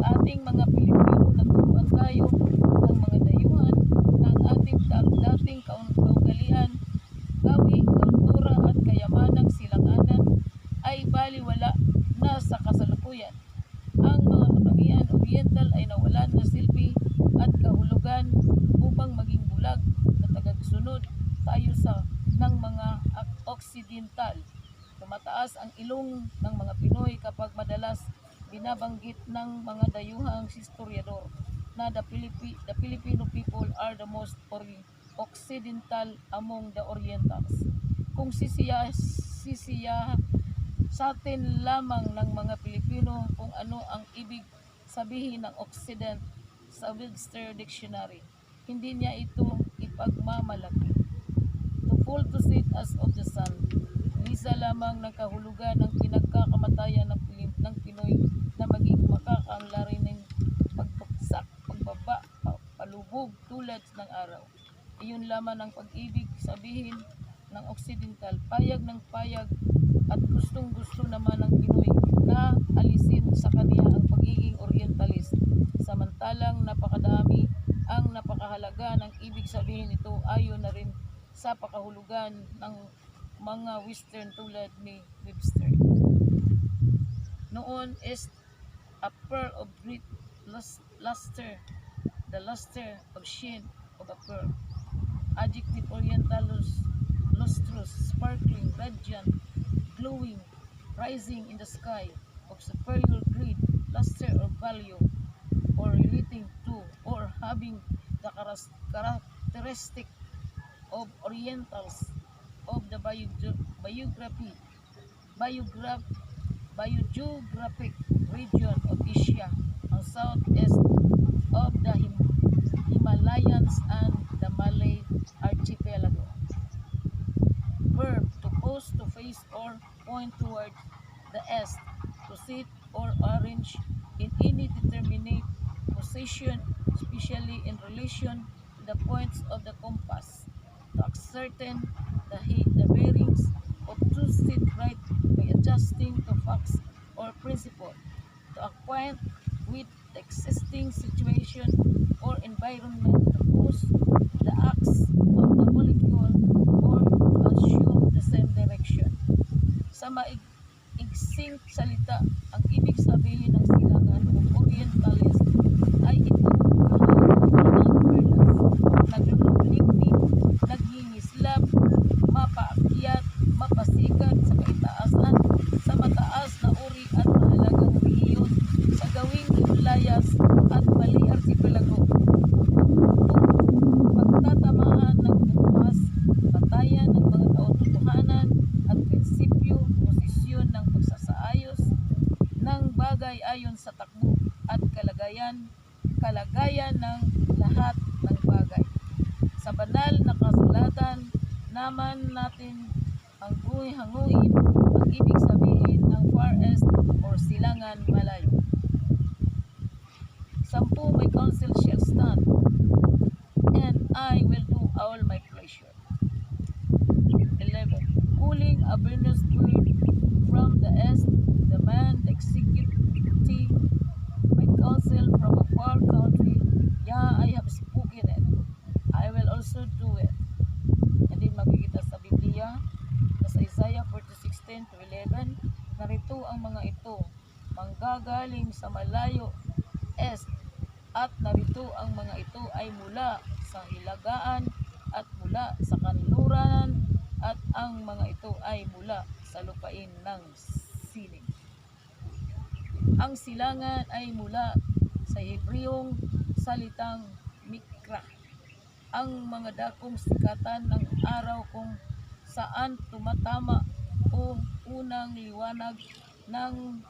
Sa ating mga Pilipino, naturuan tayo ng mga dayuhan ng ating dating kaugalian, gawi, kultura at kayamanang silanganan ay baliwala na sa kasalukuyan. Ang mga katangian Oriental ay nawalan na silbi at kahulugan upang maging bulag na tagasunod tayo ng mga Occidental. Tumataas ang ilong ng mga Pinoy kapag madalas binabanggit ng mga dayuhang historiador na the Filipino people are the most Occidental among the Orientals. Kung sisiya sa atin lamang ng mga Pilipino kung ano ang ibig sabihin ng Occident sa Webster Dictionary, hindi niya ito ipagmamalaki. To fall to sit as of the sun, isa lamang ng kahulugan ng pinagkakamatayan ng Pinoy na maging makakaanlari ng pagbagsak, pagbaba, palubog tulad ng araw. Iyon lamang ang pag-ibig sabihin ng Occidental, payag ng payag at gustong-gusto naman ng Pinoy na alisin sa kaniya ang pagiging Orientalist. Samantalang napakadami ang napakahalaga ng ibig sabihin nito ayon na rin sa pakahulugan ng mga Western tulad ni Webster. Noon is a pearl of great luster, the luster of sheen of a pearl. Adjective Orientalus, lustrous, sparkling, radiant, glowing, rising in the sky, of superior grade, luster or value, or relating to, or having the characteristic of Orientals, of the biogeographic region of Asia, ang southeast of the Himalayas and the Malay Archipelago. Verb, to pose, to face, or point toward the east, to sit or arrange in any determinate position, especially in relation to the points of the compass, to ascertain the bearings, or to sit right by adjusting to facts or principle, to acquaint with the existing situation or environment, to pose the acts of the molecule, or to assume the same direction. Sa maigsing salita, ang ibig sabihin ng silangan o Orientalist ay ito kahalagan ng perlas, naglulublignig, naghingislap, mapaakyat, mapasikat sa kaitaasan, sa mataas na uri at mahalagang rehiyon, sa gawing Himalayas at Malay Archipelago. Pagtatamaan ng bukas, batayan ng mga katotohanan at prinsipyo, posisyon ng pagsasaayos ng bagay ayon sa takbo at kalagayan ng lahat ng bagay. Sa banal na kasulatan naman natin hanguin ang ibig sabihin ng Far East or Silangan Malayo. 10 My counsel shall stand, and I will do all my pleasure. 11 Calling a Venus bird from the east, the man executive my counsel from a far country, yeah, I have spoken it, I will also do it. And then makikita sa Biblia na sa Isaiah 40:16-11, narito ang mga ito, manggagaling sa malayo est, at narito ang mga ito ay mula sa hilagaan at mula sa kanluran, at ang mga ito ay mula sa lupain ng sining. Ang silangan ay mula sa Hebreyong salitang mikra, ang mga dakong sikatan ng araw kung saan tumatama o unang liwanag ng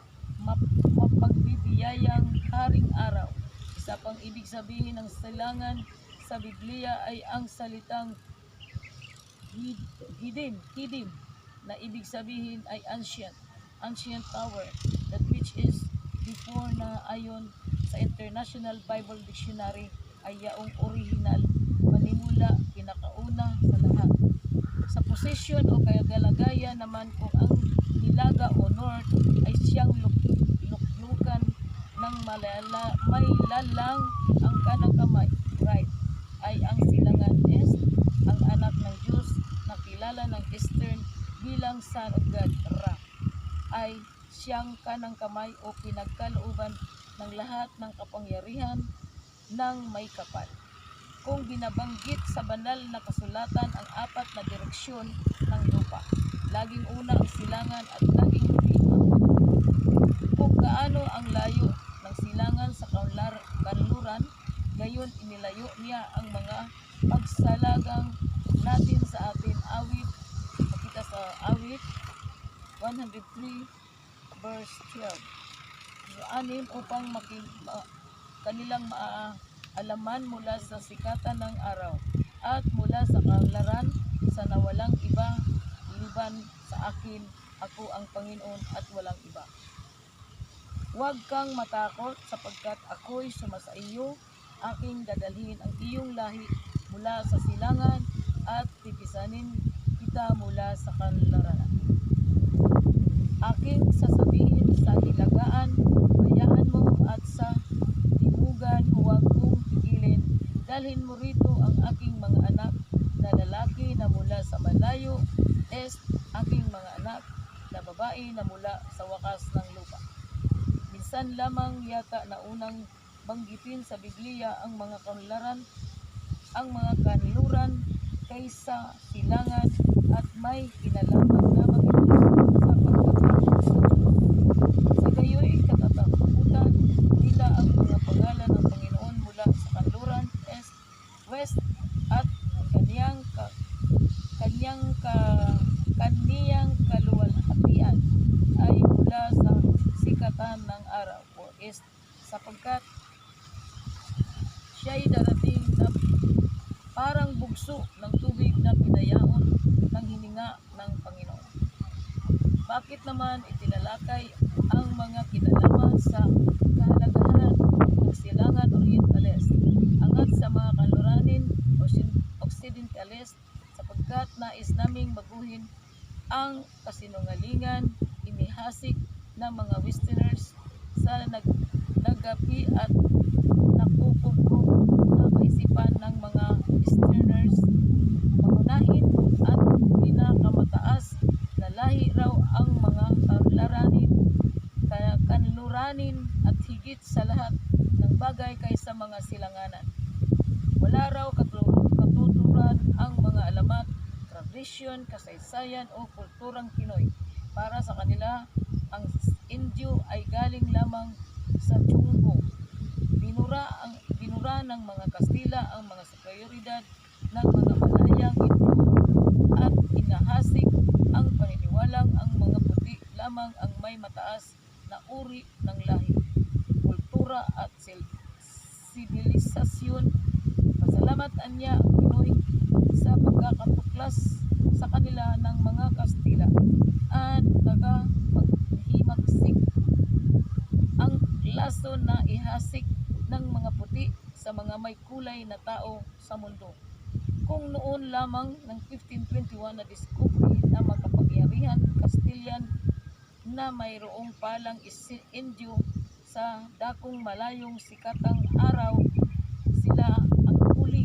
mapagbibiyayang haring araw. Isa pang ibig sabihin ng silangan sa Biblia ay ang salitang hidim, na ibig sabihin ay ancient power, that which is before, na ayon sa International Bible Dictionary ay yaong original, manimula, pinakauna sa lahat. Sa posisyon o kagalagayan naman, kung ang hilaga o north ay siyang luklukan ng may lalang ang kanang kamay, right, ay ang silangan est, ang anak ng Diyos na kilala ng Eastern bilang Son of God, Ra, ay siyang kanang kamay o pinagkalooban ng lahat ng kapangyarihan ng may kapal. Kung binabanggit sa banal na kasulatan ang apat na direksyon ng lupa, laging una ang silangan at laging huli ang kanluran. Kung gaano ang layo ng silangan sa kanluran, gayon inilayo niya ang mga pagsalagang natin sa atin. Awit, makita sa awit 103 verse 12. Upang kanilang maalaman mula sa sikatan ng araw at mula sa kanlaran sa nawalang iba liban sa akin, ako ang Panginoon at walang iba. Huwag kang matakot sapagkat ako'y sumasa iyo, aking dadalhin ang iyong lahi mula sa silangan at tipisanin kita mula sa kanlaran. Aking sasabihin sa hilagaan, bayaan mo, at sa timugan huwag mong pigilin. Dalhin mo rito ang aking mga anak na lalaki na mula sa malayo, est, aking mga anak na babae na mula sa wakas ng lupa. Minsan lamang yata na unang banggitin sa Biblia ang mga kanluran kaysa silangan at may kinalaman lamang ito sa pagkakataon sa Diyos. Sa gayoy katatakutan nila ang mga pangalan ng Panginoon mula sa kanluran, est, west, at kaniyang kaluwalhatian ay mula sa sikatan ng araw o est, sapagkat siya'y darating na parang bugso ng tubig na pinayaon ng hininga ng Panginoon. Bakit naman itinalakay ang mga kinalaman sa kahalagahan ng silangan orientales angat sa mga kanluranin occidentales, sapagkat nais naming baguhin ang kasinungalingan inihasik ng mga westerners sa nagapi at nakukupkop na kaisipan ng mga easterners. Pangunahin at pinakamataas na lahi raw ang mga kanluranin at higit sa lahat ng bagay kaysa mga silanganan. Wala raw katuturan ang mga alamat, tradisyon, kasaysayan o kulturang Pinoy. Para sa kanila, ang Indio ay galing lamang sa Chungbo. Binura ng mga Kastila ang mga superioridad ng mga Malayang Indio at inahasik ang paniniwalang ang mga puti lamang ang may mataas na uri ng lahi, kultura at sibilisasyon. Pasalamat anya ang Pinoy sa pagkakatuklas sa kanila ng mga Kastila at naghimagsik ang laso na ihasik ng mga puti sa mga may kulay na tao sa mundo. Kung noon lamang ng 1521 na diskubre na makapangyarihan Castilian na mayroong palang Indio sa dakong malayong sikatang araw, sila ang huli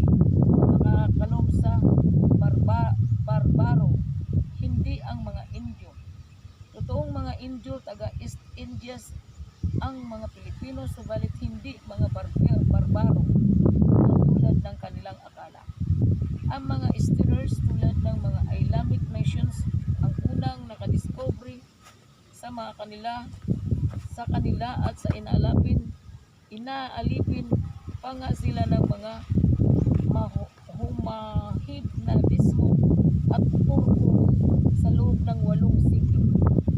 nakakalom sa barbaro, hindi ang mga Indio. Totoong mga Indio, taga East Indies ang mga Pilipino, subalit hindi mga barbaro na tulad ng kanilang akala. Ang mga Easterners tulad ng mga Islamic nations ang unang nakadiscovery sa kanila at sa inaalipin pa nga sila ng mga humahid na dismo at turko sa loob ng 8 siglo.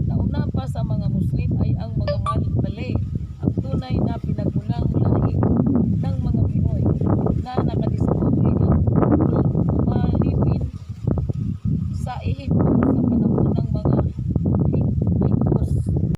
Nauna pa sa mga Muslim ay ang mga Malay